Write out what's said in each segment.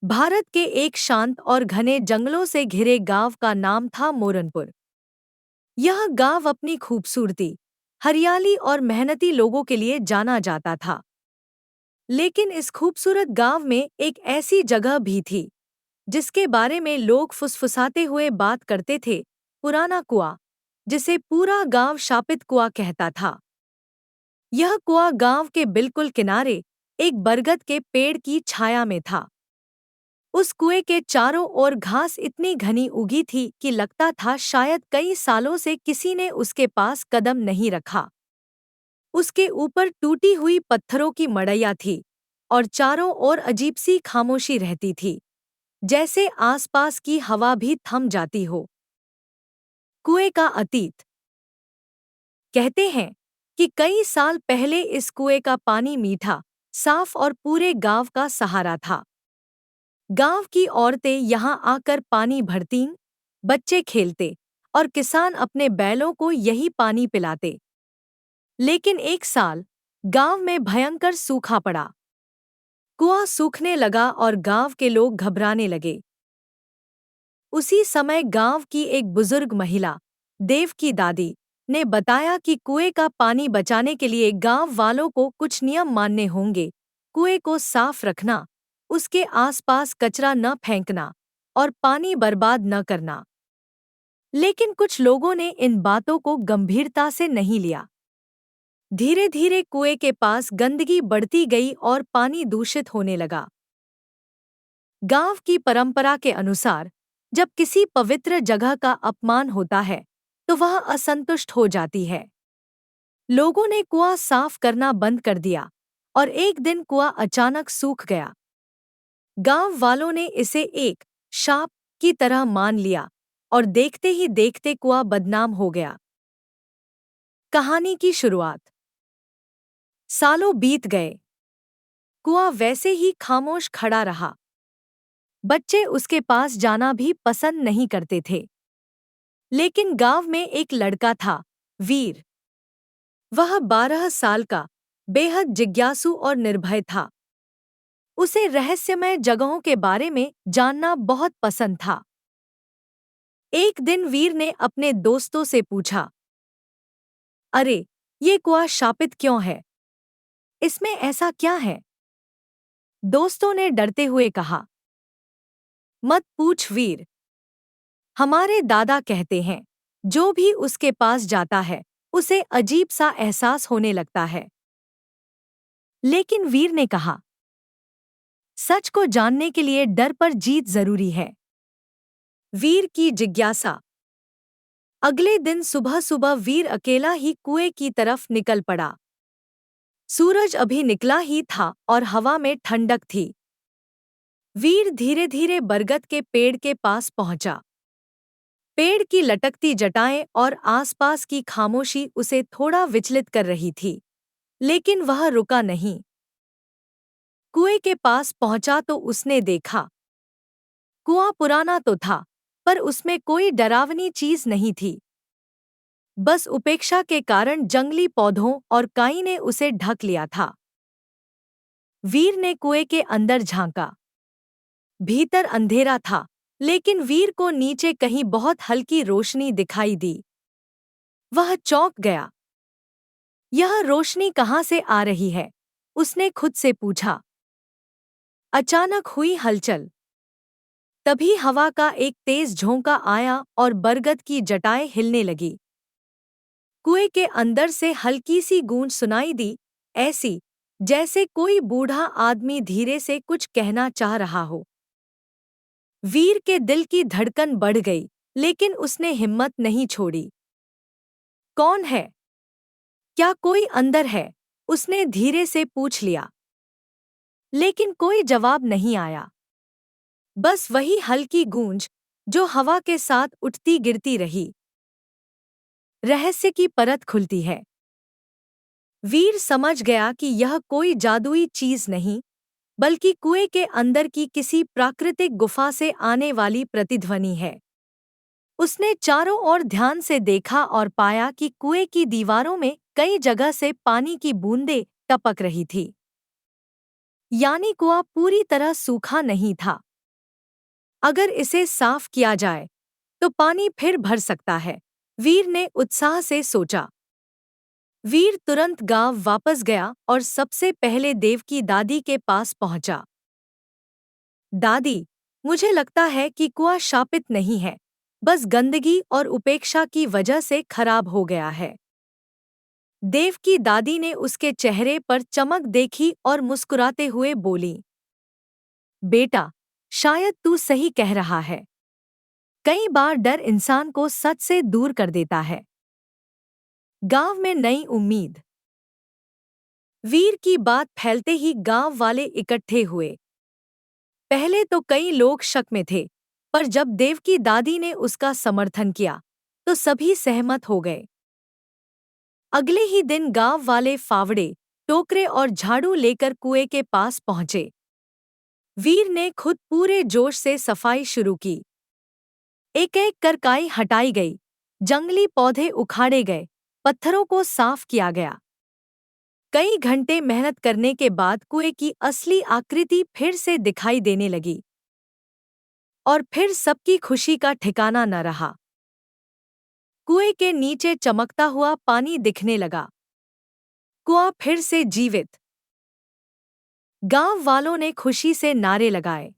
भारत के एक शांत और घने जंगलों से घिरे गांव का नाम था मोरनपुर। यह गांव अपनी खूबसूरती, हरियाली और मेहनती लोगों के लिए जाना जाता था। लेकिन इस खूबसूरत गांव में एक ऐसी जगह भी थी जिसके बारे में लोग फुसफुसाते हुए बात करते थे, पुराना कुआं, जिसे पूरा गांव शापित कुआं कहता था। यह कुआं गांव के बिल्कुल किनारे एक बरगद के पेड़ की छाया में था। उस कुएं के चारों ओर घास इतनी घनी उगी थी कि लगता था शायद कई सालों से किसी ने उसके पास कदम नहीं रखा। उसके ऊपर टूटी हुई पत्थरों की मड़ैया थी और चारों ओर अजीब सी खामोशी रहती थी, जैसे आसपास की हवा भी थम जाती हो। कुएं का अतीत। कहते हैं कि कई साल पहले इस कुएं का पानी मीठा, साफ और पूरे गांव का सहारा था। गांव की औरतें यहां आकर पानी भरतीं, बच्चे खेलते और किसान अपने बैलों को यही पानी पिलाते। लेकिन एक साल गांव में भयंकर सूखा पड़ा। कुआं सूखने लगा और गांव के लोग घबराने लगे। उसी समय गांव की एक बुजुर्ग महिला, देव की दादी, ने बताया कि कुएं का पानी बचाने के लिए गांव वालों को कुछ नियम मानने होंगे। कुएं को साफ रखना, उसके आसपास कचरा न फेंकना और पानी बर्बाद न करना। लेकिन कुछ लोगों ने इन बातों को गंभीरता से नहीं लिया। धीरे धीरे कुएं के पास गंदगी बढ़ती गई और पानी दूषित होने लगा। गांव की परंपरा के अनुसार जब किसी पवित्र जगह का अपमान होता है तो वह असंतुष्ट हो जाती है। लोगों ने कुआं साफ करना बंद कर दिया और एक दिन कुआं अचानक सूख गया। गांव वालों ने इसे एक शाप की तरह मान लिया और देखते ही देखते कुआं बदनाम हो गया। कहानी की शुरुआत। सालों बीत गए। कुआं वैसे ही खामोश खड़ा रहा। बच्चे उसके पास जाना भी पसंद नहीं करते थे। लेकिन गांव में एक लड़का था, वीर। वह 12 साल का, बेहद जिज्ञासु और निर्भय था। उसे रहस्यमय जगहों के बारे में जानना बहुत पसंद था। एक दिन वीर ने अपने दोस्तों से पूछा, अरे, ये कुआं शापित क्यों है? इसमें ऐसा क्या है? दोस्तों ने डरते हुए कहा, मत पूछ वीर। हमारे दादा कहते हैं, जो भी उसके पास जाता है उसे अजीब सा एहसास होने लगता है। लेकिन वीर ने कहा, सच को जानने के लिए डर पर जीत जरूरी है। वीर की जिज्ञासा। अगले दिन सुबह सुबह वीर अकेला ही कुएं की तरफ निकल पड़ा। सूरज अभी निकला ही था और हवा में ठंडक थी। वीर धीरे धीरे बरगद के पेड़ के पास पहुंचा। पेड़ की लटकती जटाएं और आसपास की खामोशी उसे थोड़ा विचलित कर रही थी, लेकिन वह रुका नहीं। कुएं के पास पहुंचा तो उसने देखा। कुआं पुराना तो था, पर उसमें कोई डरावनी चीज नहीं थी। बस उपेक्षा के कारण जंगली पौधों और काई ने उसे ढक लिया था। वीर ने कुएं के अंदर झांका। भीतर अंधेरा था, लेकिन वीर को नीचे कहीं बहुत हल्की रोशनी दिखाई दी। वह चौंक गया। यह रोशनी कहाँ से आ रही है? उसने खुद से पूछा। अचानक हुई हलचल। तभी हवा का एक तेज झोंका आया और बरगद की जटाएं हिलने लगी। कुएं के अंदर से हल्की सी गूंज सुनाई दी, ऐसी जैसे कोई बूढ़ा आदमी धीरे से कुछ कहना चाह रहा हो। वीर के दिल की धड़कन बढ़ गई, लेकिन उसने हिम्मत नहीं छोड़ी। कौन है? क्या कोई अंदर है? उसने धीरे से पूछ लिया। लेकिन कोई जवाब नहीं आया। बस वही हल्की गूंज जो हवा के साथ उठती गिरती रही। रहस्य की परत खुलती है। वीर समझ गया कि यह कोई जादुई चीज नहीं, बल्कि कुएं के अंदर की किसी प्राकृतिक गुफा से आने वाली प्रतिध्वनि है। उसने चारों ओर ध्यान से देखा और पाया कि कुएं की दीवारों में कई जगह से पानी की बूंदें टपक रही थी। यानी कुआं पूरी तरह सूखा नहीं था, अगर इसे साफ किया जाए तो पानी फिर भर सकता है, वीर ने उत्साह से सोचा। वीर तुरंत गांव वापस गया और सबसे पहले देव की दादी के पास पहुंचा। दादी, मुझे लगता है कि कुआं शापित नहीं है, बस गंदगी और उपेक्षा की वजह से खराब हो गया है। देव की दादी ने उसके चेहरे पर चमक देखी और मुस्कुराते हुए बोली, बेटा, शायद तू सही कह रहा है। कई बार डर इंसान को सच से दूर कर देता है। गांव में नई उम्मीद। वीर की बात फैलते ही गांव वाले इकट्ठे हुए। पहले तो कई लोग शक में थे, पर जब देव की दादी ने उसका समर्थन किया, तो सभी सहमत हो गए। अगले ही दिन गांव वाले फावड़े, टोकरे और झाड़ू लेकर कुएं के पास पहुंचे। वीर ने खुद पूरे जोश से सफाई शुरू की। एक एक कर काई हटाई गई, जंगली पौधे उखाड़े गए, पत्थरों को साफ किया गया। कई घंटे मेहनत करने के बाद कुएं की असली आकृति फिर से दिखाई देने लगी। और फिर सबकी खुशी का ठिकाना न रहा। कुएं के नीचे चमकता हुआ पानी दिखने लगा। कुआं फिर से जीवित। गांव वालों ने खुशी से नारे लगाए।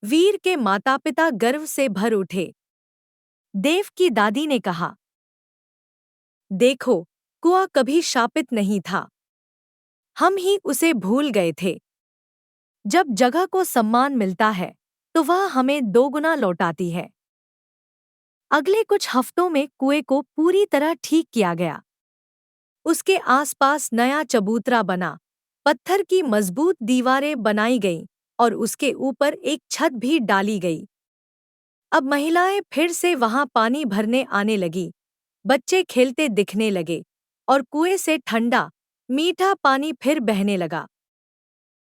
वीर के माता-पिता गर्व से भर उठे। देव की दादी ने कहा, देखो, कुआं कभी शापित नहीं था। हम ही उसे भूल गए थे। जब जगह को सम्मान मिलता है, तो वह हमें दोगुना लौटाती है। अगले कुछ हफ्तों में कुएं को पूरी तरह ठीक किया गया। उसके आसपास नया चबूतरा बना, पत्थर की मजबूत दीवारें बनाई गईं और उसके ऊपर एक छत भी डाली गई। अब महिलाएं फिर से वहां पानी भरने आने लगी, बच्चे खेलते दिखने लगे और कुएं से ठंडा, मीठा पानी फिर बहने लगा।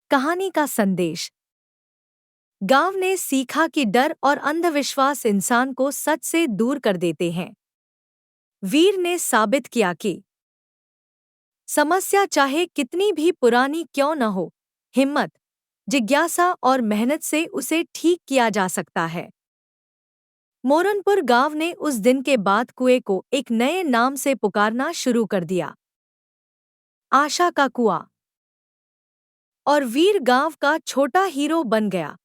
कहानी का संदेश। गांव ने सीखा कि डर और अंधविश्वास इंसान को सच से दूर कर देते हैं। वीर ने साबित किया कि समस्या चाहे कितनी भी पुरानी क्यों न हो, हिम्मत, जिज्ञासा और मेहनत से उसे ठीक किया जा सकता है। मोरनपुर गांव ने उस दिन के बाद कुएं को एक नए नाम से पुकारना शुरू कर दिया, आशा का कुआं। और वीर गांव का छोटा हीरो बन गया।